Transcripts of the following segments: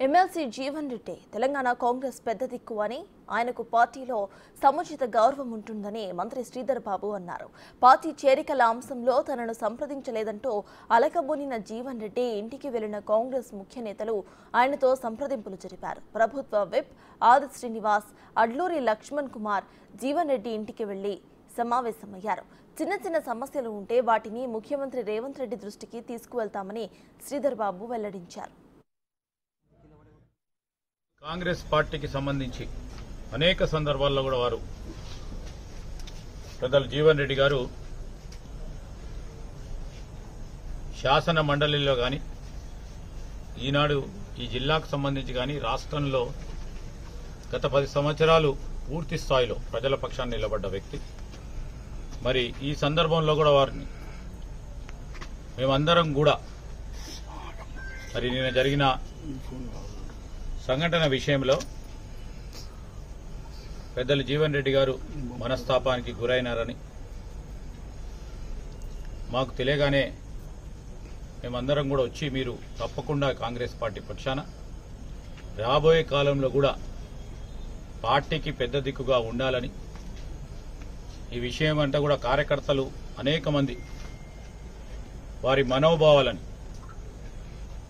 MLC Jeevan Reddy Telangana Congress పెద్ద దిక్కు అని ఆయనకు పార్టీలో సముచిత గౌరవం ఉంటుందని మంత్రి శ్రీధర్ బాబు అన్నారు. పార్టీ చేరికల అంశంలో తనను సంప్రదించలేదంటూ అలకబోనిన జీవన్ రెడ్డి ఇంటికి వెళ్లిన కాంగ్రెస్ ముఖ్య నేతలు ఆయనతో సంప్రదింపులు జరిపారు. ప్రభుత్వ విప్ ఆది శ్రీనివాస్, అడ్లూరి లక్ష్మణ్ కుమార్ జీవన్ రెడ్డి ఇంటికి వెళ్లి సమావేశమయ్యారు. చిన్న చిన్న సమస్యలు ఉంటే వాటిని ముఖ్యమంత్రి రేవంత్ రెడ్డి దృష్టికి తీసుకువెళ్తామని శ్రీధర్ బాబు వెల్లడించారు. కాంగ్రెస్ పార్టీకి సంబంధించి అనేక సందర్భాల్లో కూడా వారు పెద్దలు జీవన్ రెడ్డి గారు శాసన మండలిలో కానీ ఈనాడు ఈ జిల్లాకు సంబంధించి కానీ రాష్ట్రంలో గత 10 సంవత్సరాలు పూర్తి స్థాయిలో ప్రజల పక్షాన్ని నిలబడ్డ వ్యక్తి. మరి ఈ సందర్భంలో కూడా వారిని మేమందరం కూడా మరి నిన్న జరిగిన సంఘటన విషయంలో పెద్దలు జీవన్ రెడ్డి గారు మనస్తాపానికి గురైనారని మాకు తెలియగానే మేమందరం కూడా వచ్చి మీరు తప్పకుండా కాంగ్రెస్ పార్టీ పక్షాన రాబోయే కాలంలో కూడా పార్టీకి పెద్ద దిక్కుగా ఉండాలని, ఈ విషయం అంతా కూడా కార్యకర్తలు అనేక మంది వారి మనోభావాలని,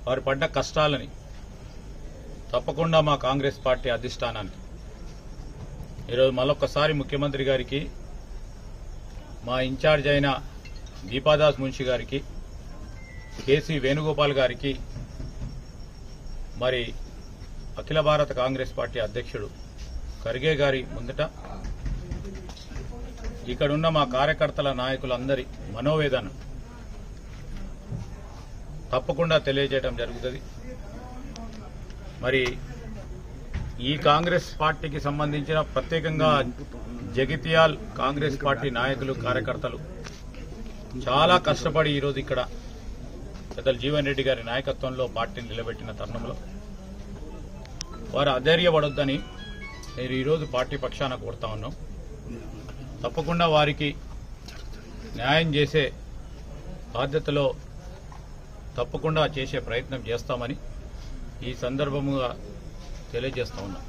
వారు పడ్డ కష్టాలని తప్పకుండా మా కాంగ్రెస్ పార్టీ అధిష్టానానికి ఈరోజు మరొకసారి ముఖ్యమంత్రి గారికి, మా ఇన్ఛార్జ్ అయిన దీపాదాస్ మున్షి గారికి, కేసీ వేణుగోపాల్ గారికి, మరి అఖిల భారత కాంగ్రెస్ పార్టీ అధ్యక్షుడు ఖర్గే గారి ముందట ఇక్కడున్న మా కార్యకర్తల నాయకులందరి మనోవేదన తప్పకుండా తెలియజేయడం జరుగుతుంది. మరి ఈ కాంగ్రెస్ పార్టీకి సంబంధించిన ప్రత్యేకంగా జగిత్యాల్ కాంగ్రెస్ పార్టీ నాయకులు, కార్యకర్తలు చాలా కష్టపడి ఈరోజు ఇక్కడ పెద్దలు జీవన్ రెడ్డి గారి నాయకత్వంలో పార్టీని నిలబెట్టిన తరుణంలో వారు అధైర్యపడొద్దని నేను ఈరోజు పార్టీ పక్షాన కోరుతా ఉన్నాం. తప్పకుండా వారికి న్యాయం చేసే బాధ్యతలో తప్పకుండా చేసే ప్రయత్నం చేస్తామని ఈ సందర్భముగా తెలియజేస్తా ఉన్నాం.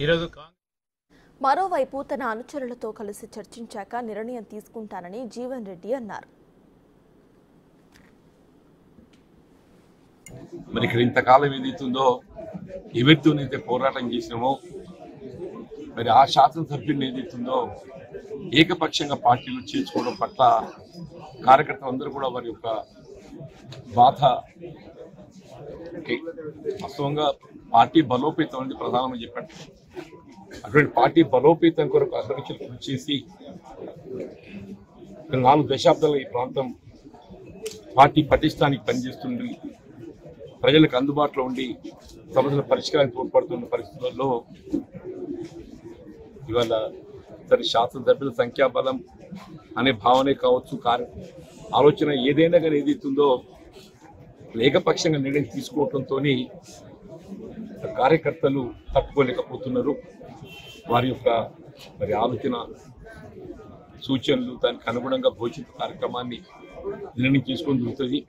ఈరోజు మరోవైపు తన అనుచరులతో కలిసి చర్చించాక నిర్ణయం తీసుకుంటానని జీవన్ రెడ్డి అన్నారు. మరి ఇక్కడ ఇంతకాలం ఏదైతుందో ఎవరితోనైతే పోరాటం చేసినామో మరి ఆ శాసనసభ్యుడిని ఏదైతుందో ఏకపక్షంగా పార్టీలో చేర్చుకోవడం పట్ల కార్యకర్తలందరూ కూడా వారి యొక్క బాధ వాస్తవంగా పార్టీ బలోపేతం అనేది ప్రధానమని చెప్పాడు. అటువంటి పార్టీ బలోపేతం కొరకు అధ్యక్షులు కృషి చేసి 4 దశాబ్దాల ఈ ప్రాంతం పార్టీ పటిష్టానికి పనిచేస్తుంది, ప్రజలకు అందుబాటులో ఉండి సమస్యల పరిష్కారానికి తోడ్పడుతున్న పరిస్థితుల్లో ఇవాళ శాసనసభ్యుల సంఖ్యాబలం అనే భావనే కావచ్చు, ఆలోచన ఏదైనా కానీ ఏదైతుందో ఏకపక్షంగా నిర్ణయం తీసుకోవడంతో కార్యకర్తలు తట్టుకోలేకపోతున్నారు. వారి యొక్క మరి ఆలోచన సూచనలు దానికి అనుగుణంగా భవిష్యత్తు కార్యక్రమాన్ని నిర్ణయం తీసుకొని జరుగుతుంది.